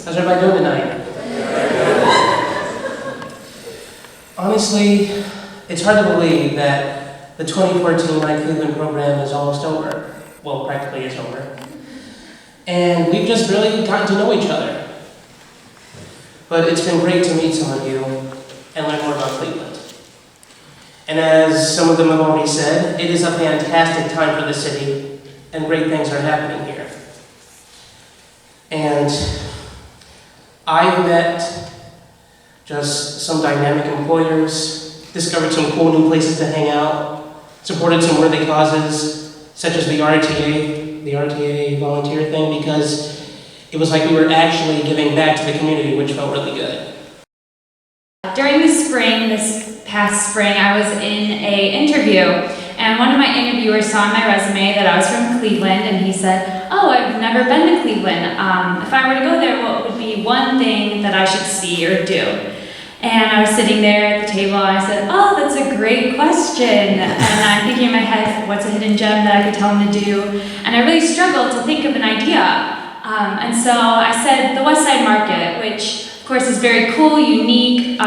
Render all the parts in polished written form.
How's everybody doing tonight? Honestly, it's hard to believe that the 2014 My Cleveland program is almost over. Well, practically it's over. And we've just really gotten to know each other. But it's been great to meet some of you and learn more about Cleveland. And as some of them have already said, it is a fantastic time for the city, and great things are happening here. And I've met just some dynamic employers, discovered some cool new places to hang out, supported some worthy causes, such as the RTA volunteer thing, because it was like we were actually giving back to the community, which felt really good. During the spring, this past spring, I was in an interview, and one of my interviewers saw on my resume that I was from Cleveland, and he said, "Oh, I've never been to Cleveland. If I were to go there, what would be one thing that I should see or do?" And I was sitting there at the table, and I said, "Oh, that's a great question." And I'm thinking in my head, what's a hidden gem that I could tell him to do? And I really struggled to think of an idea. And so I said the West Side Market, which of course is very cool, unique,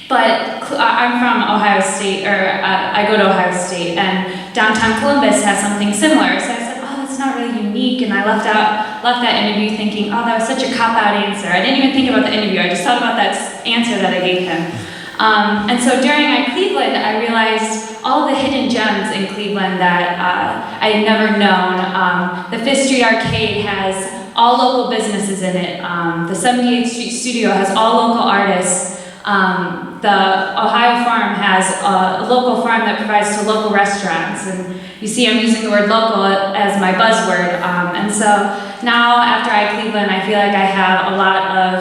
but I'm from Ohio State, I go to Ohio State, and downtown Columbus has something similar. So I said, "Oh, that's not really unique," and I left that interview thinking, "Oh, that was such a cop-out answer." I didn't even think about the interview, I just thought about that answer that I gave him. And so during Cleveland, I realized all the hidden gems in Cleveland that I had never known. The Fifth Street Arcade has all local businesses in it. The 78th Street Studio has all local artists. The Ohio Farm has a local farm that provides to local restaurants. And you see I'm using the word local as my buzzword. And so now after Cleveland, I feel like I have a lot of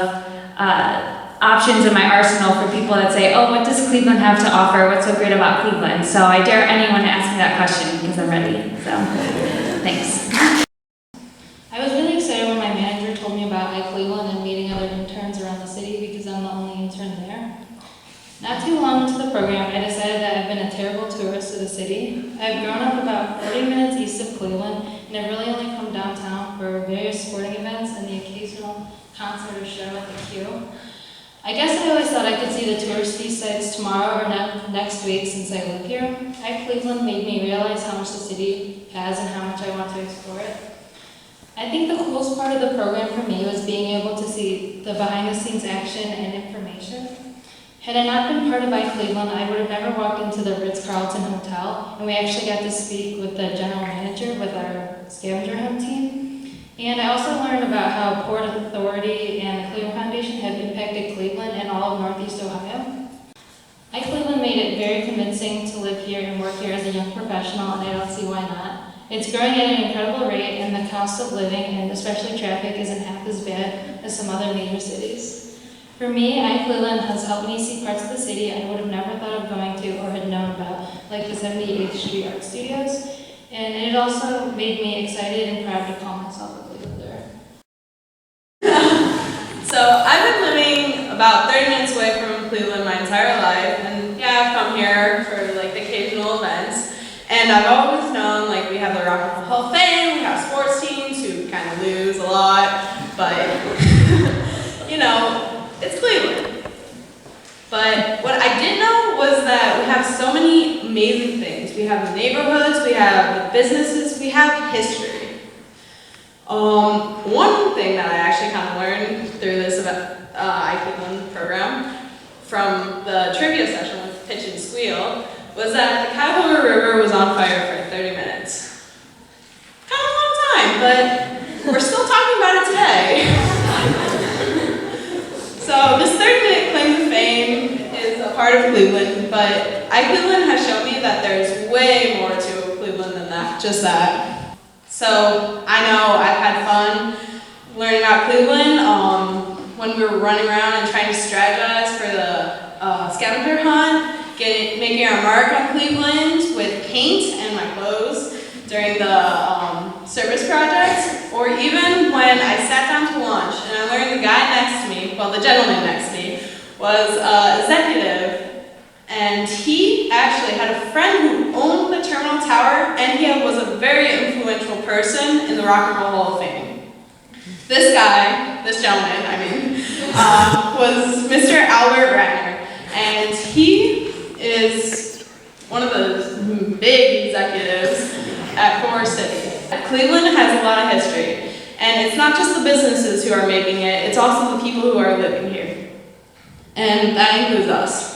options in my arsenal for people that say, "Oh, what does Cleveland have to offer? What's so great about Cleveland?" So I dare anyone to ask me that question because I'm ready. So, thanks. I was really excited when my manager told me about Cleveland and meeting other interns around the city because I'm the only intern there. Not too long into the program, I decided that I've been a terrible tourist to the city. I've grown up about 40 minutes east of Cleveland, and I've really only come downtown for various sporting events and the occasional concert or show at the Q. I guess I always thought I could see the touristy sites tomorrow or next week since I live here. Cleveland made me realize how much the city has and how much I want to explore it. I think the coolest part of the program for me was being able to see the behind-the-scenes action and information. Had I not been part of Cleveland, I would have never walked into the Ritz-Carlton Hotel, and we actually got to speak with the general manager with our scavenger hunt team. And I also learned about how Port Authority and the Cleveland Foundation have impacted Cleveland and all of Northeast Ohio. Cleveland made it very convincing to live here and work here as a young professional, and I don't see why not. It's growing at an incredible rate, and the cost of living, and especially traffic, isn't half as bad as some other major cities. For me, Cleveland has helped me see parts of the city I would have never thought of going to or had known about, like the 78th Street Art Studios, and it also made me excited and proud to call myself a Clevelander. So I've been living about 30 minutes away from Cleveland my entire life, and yeah, I've come here for like the occasional events. And I've always known, like, we have the Rock and Roll Hall of Fame, we have sports teams who kind of lose a lot, but, you know, it's Cleveland. But what I didn't know was that we have so many amazing things. We have the neighborhoods, we have the businesses, we have history. One thing that I actually kind of learned through this Cleveland program from the trivia session with Pitch and Squeal was that the Cuyahoga River was on fire for 30 minutes. Kind of a long time, but we're still talking about it today. So this 30-minute claim to fame is a part of Cleveland, but Cleveland has shown me that there's way more to Cleveland than that, just that. So I know I've had fun learning about Cleveland when we were running around and trying to strategize for the scavenger hunt, making our mark on Cleveland with paint and my clothes during the service project, or even when I sat down to lunch and I learned the guy next to me, well, the gentleman next to me, was an executive, and he actually had a friend who owned the Terminal Tower, and he was a very influential person in the Rock and Roll Hall of Fame. This guy, this gentleman, was Mr. Albert Ratner, and he is one of the big executives at Forest City. Cleveland has a lot of history, and it's not just the businesses who are making it, it's also the people who are living here. And that includes us.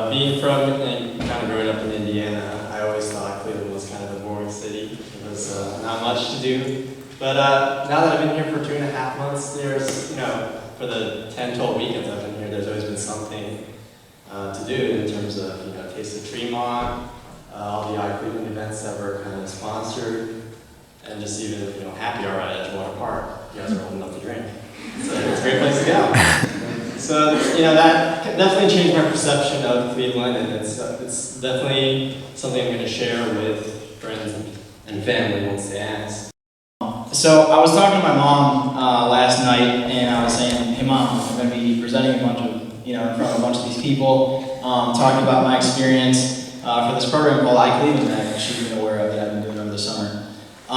Being from and kind of growing up in Indiana, I always thought Cleveland was kind of a boring city. There was not much to do. But now that I've been here for 2.5 months, there's, for the 10, 12 weekends I've been here, there's always been something to do in terms of, Taste of Tremont, all the Cleveland events that were kind of sponsored, and just even, happy hour at Edgewater Park. You guys are old enough to drink. So it's a great place to go. So, that definitely changed my perception of Cleveland, and it's definitely something I'm going to share with friends and family once they ask. So I was talking to my mom last night, and I was saying, "Hey mom, I'm going to be presenting in front of a bunch of these people, talking about my experience for this program called iCleveland that she's been aware of that I've been doing over the summer." So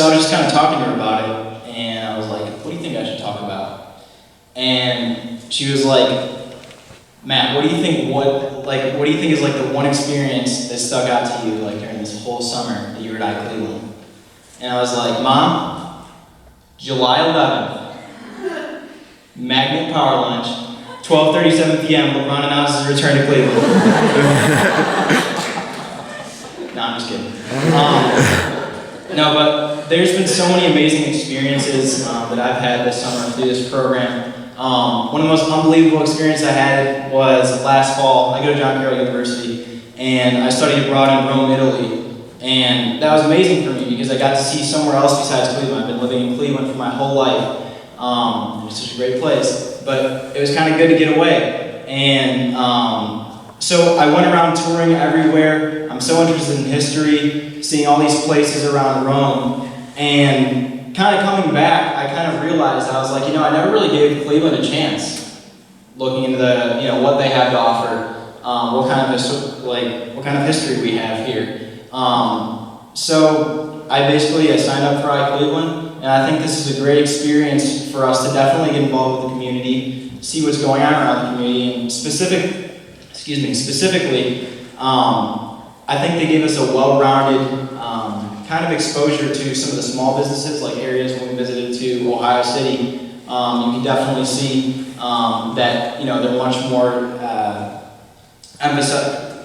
I was just kind of talking to her about it, and I was like, "What do you think I should talk about?" And she was like, "Matt, what do you think? What do you think is like the one experience that stuck out to you like during this whole summer that you were at iCleveland?" And I was like, "Mom, July 11th, Magnet Power Lunch, 12:37 p.m. LeBron announces his return to Cleveland." No, I'm just kidding. No, but there's been so many amazing experiences that I've had this summer through this program. One of the most unbelievable experiences I had was last fall. I go to John Carroll University, and I studied abroad in Rome, Italy. And that was amazing for me because I got to see somewhere else besides Cleveland. I've been living in Cleveland for my whole life. It's such a great place. But it was kind of good to get away. And so I went around touring everywhere. I'm so interested in history, seeing all these places around Rome. And kind of coming back, I kind of realized, I was like, I never really gave Cleveland a chance. Looking into the, what they have to offer, what kind of history we have here. So I signed up for iCleveland, and I think this is a great experience for us to definitely get involved with the community, see what's going on around the community, and specifically, I think they gave us a well-rounded kind of exposure to some of the small businesses, like areas when we visited to Ohio City. You can definitely see that they're much more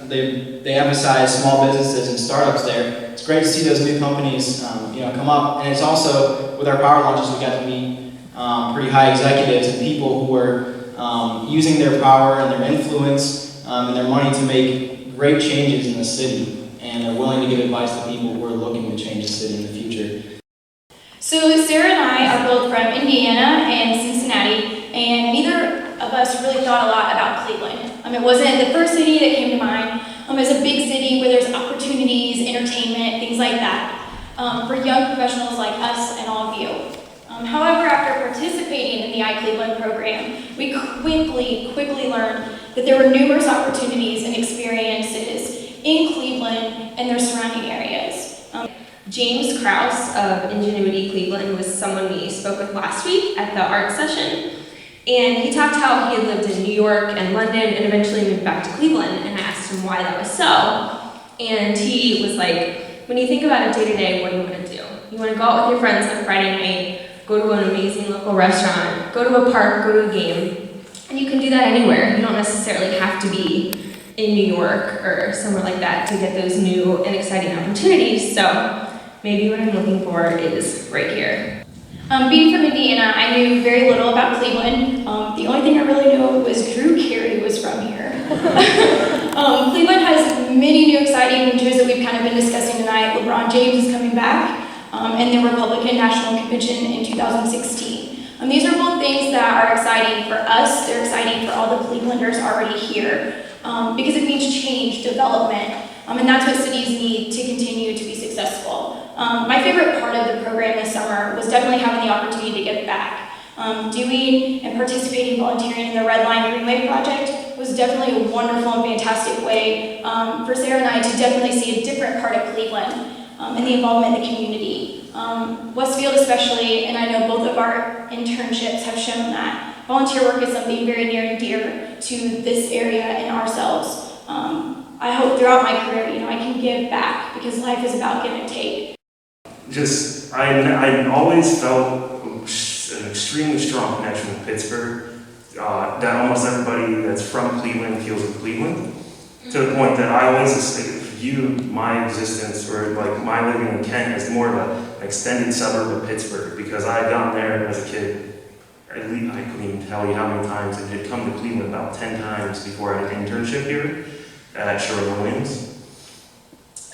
they emphasize small businesses and startups there. It's great to see those new companies come up, and it's also with our power lunches we got to meet pretty high executives and people who are using their power and their influence and their money to make great changes in the city, and they're willing to give advice to people who are looking to change the city in the future. So Sarah and I are both from Indiana and Cincinnati, and neither of us really thought a lot about Cleveland. It wasn't the first city that came to mind. It's a big city where there's opportunities, entertainment, things like that, for young professionals like us and all of you. However, after participating in the iCleveland program, we quickly learned that there were numerous opportunities and experiences in Cleveland and their surrounding areas. James Krause of Ingenuity Cleveland was someone we spoke with last week at the art session. And he talked how he had lived in New York and London and eventually moved back to Cleveland, and I asked him why that was so. And he was like, when you think about it day to day, what do you want to do? You want to go out with your friends on Friday night, go to an amazing local restaurant, go to a park, go to a game, and you can do that anywhere. You don't necessarily have to be in New York or somewhere like that to get those new and exciting opportunities. So maybe what I'm looking for is right here. Being from Indiana, I knew very little about Cleveland. The only thing I really knew was Drew Carey was from here. Cleveland has many new exciting features that we've kind of been discussing tonight. LeBron James is coming back, and the Republican National Convention in 2016. These are both things that are exciting for us. They're exciting for all the Clevelanders already here, because it means change, development, and that's what cities need to continue to be successful. My favorite part of the program this summer was definitely having the opportunity to give back. Doing and participating, volunteering in the Red Line Greenway project was definitely a wonderful and fantastic way for Sarah and I to definitely see a different part of Cleveland and the involvement in the community. Westfield especially, and I know both of our internships have shown that volunteer work is something very near and dear to this area and ourselves. I hope throughout my career, I can give back because life is about give and take. I always felt an extremely strong connection with Pittsburgh, that almost everybody that's from Cleveland feels in Cleveland, to the point that I always viewed my existence or like my living in Kent as more of an extended suburb of Pittsburgh, because I had gone there as a kid. I couldn't even tell you how many times. I had come to Cleveland about 10 times before I had an internship here at Sherwin-Williams.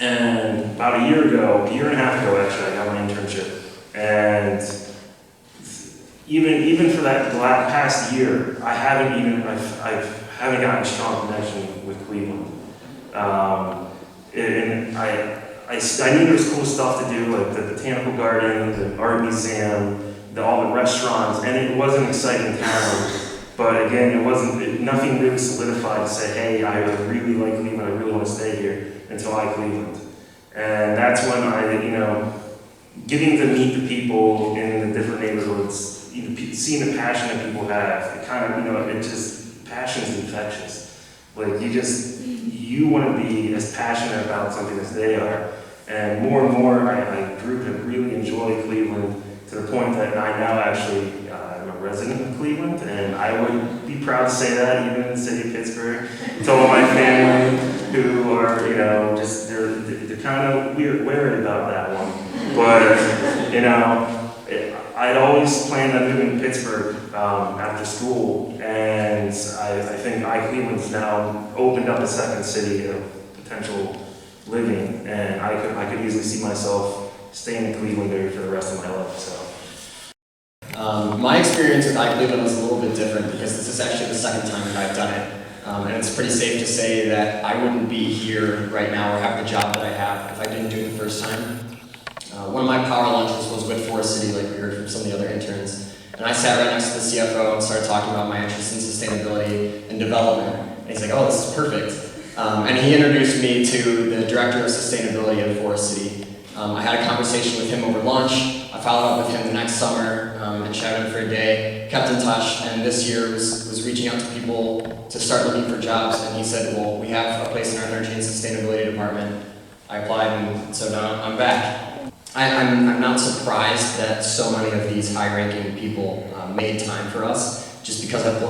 And about a year and a half ago actually, I got my internship. And even for that past year, I haven't gotten a strong connection with Cleveland. And I knew there was cool stuff to do, like the Botanical Garden, the Art Museum, all the restaurants, and it was an exciting town. But again, nothing really solidified to say, hey, I really like Cleveland, I really want to stay here, until I Cleveland. And that's when getting to meet the people in the different neighborhoods, seeing the passion that people have, it kind of, passion is infectious. Like, you want to be as passionate about something as they are. And more, I grew to really enjoy Cleveland, to the point that I now actually am a resident of Cleveland, and I would be proud to say that even in the city of Pittsburgh, to all my family who are, they're kind of wary about that one. But, I'd always planned on moving to Pittsburgh after school, and I think Cleveland has now opened up a second city of potential living, and I could easily see myself staying in Cleveland area for the rest of my life. So. My experience with Cleveland was a little bit different because this is actually the second time that I've done it. And it's pretty safe to say that I wouldn't be here right now or have the job that I have if I didn't do it the first time. One of my power lunches was with Forest City, like we heard from some of the other interns. And I sat right next to the CFO and started talking about my interest in sustainability and development. And he's like, oh, this is perfect. And he introduced me to the director of sustainability at Forest City. I had a conversation with him over lunch. I followed up with him the next summer and chatted for a day, kept in touch, and this year was reaching out to people to start looking for jobs. And he said, well, we have a place in our energy and sustainability department. I applied, and so now I'm back. I'm not surprised that so many of these high-ranking people made time for us, just because I've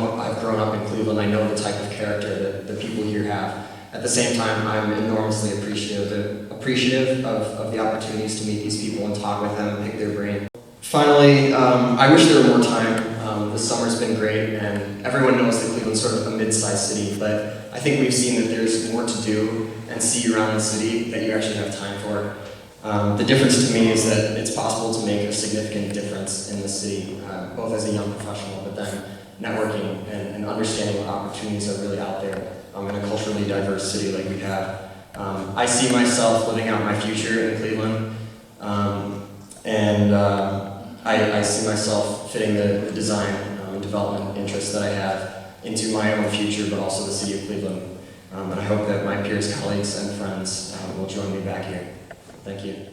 grown up in Cleveland. I know the type of character that the people here have. At the same time, I'm enormously appreciative of the opportunities to meet these people and talk with them and pick their brain. Finally, I wish there were more time. This summer's been great, and everyone knows that Cleveland's sort of a mid-sized city, but I think we've seen that there's more to do and see around the city that you actually have time for. The difference to me is that it's possible to make a significant difference in the city, both as a young professional, but then networking and understanding what opportunities are really out there in a culturally diverse city like we have. I see myself living out my future in Cleveland, and I see myself fitting the design and development interests that I have into my own future, but also the city of Cleveland. And I hope that my peers, colleagues, and friends will join me back here. Thank you.